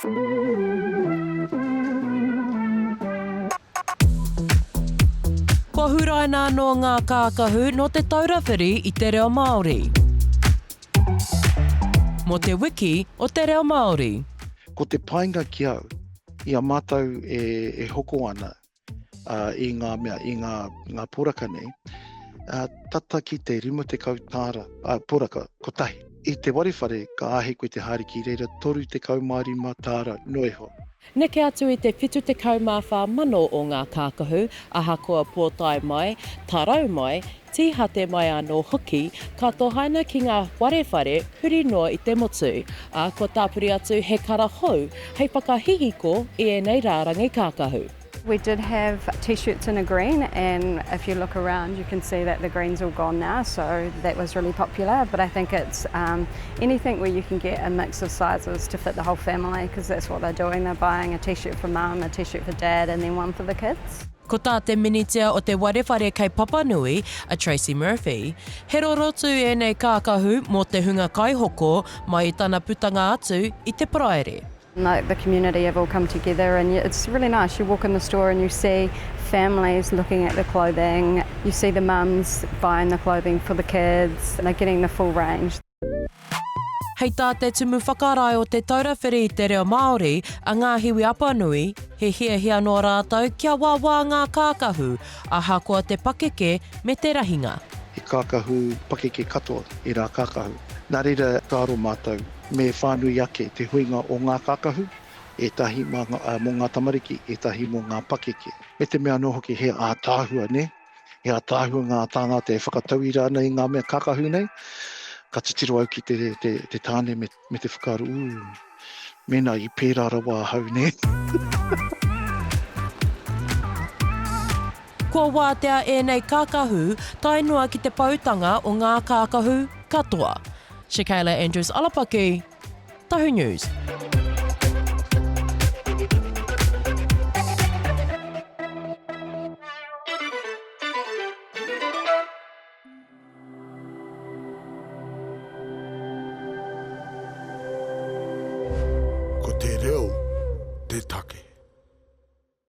Kua huraina no ngā kākahu no Te Taura Whiri i Te Reo Māori. Mo Te Wiki o Te Reo Māori. Ko te painga ki au, ia mātou e hoko ana i ngā mea, i ngā poraka nei, tata ki te rima te kautara, poraka, kotahi. I te warewhare, ka ahe koe te haere ki reira, toru te kaumāori mā tāra noeho. Neke atu i te whitu te kaumāwha mano o ngā kākahu, ahakoa pōtai mai, tarau mai, tīhate mai anō hoki, ka tohaina ki ngā warewhare huri noa i te motu, ko tāpuri atu he kara hou, hei whakahihiko i ēnei rārangi kākahu. We did have t-shirts in a green, and if you look around you can see that the green's all gone now, so that was really popular. But I think it's anything where you can get a mix of sizes to fit the whole family, because that's what they're doing. They're buying a t-shirt for mum, a t-shirt for dad, and then one for the kids. Ko tā te minitia o te warewhare kei Papanui, a Tracy Murphy, he rorotu ēnei kākahu mō te hunga kaihoko mai i tana putanga atu i te praere. Like the community have all come together, and it's really nice. You walk in the store and you see families looking at the clothing, you see the mums buying the clothing for the kids, and they're getting the full range. Hei tā te tumu whakarai o Te Taura Whiri i Te Reo Māori, a Ngahiwi Apanui, he hia no rātou kia wāwā ngā kākahu, ahakoa te pakeke me te rahinga. He kākahu pakeke katoa i rā kākahu. Nā reira kāro mātou, me whānui ake te huinga o ngā kākahu, e tahi mō ngā tamariki, e tahi mō ngā pakeke. Me te mea no hoki he ātāhua ne, he ātāhua ngā tāngā te whakatauira ana i ngā mea kākahu nei, ka titiro au ki te tāne me te whakaaro, mena i pērā rawa hau ne. Kua wātea ēnei kākahu, tainua ki te pautanga o ngā kākahu katoa. Shakayla Andrews Alapaki, Tahu News. Ko te reo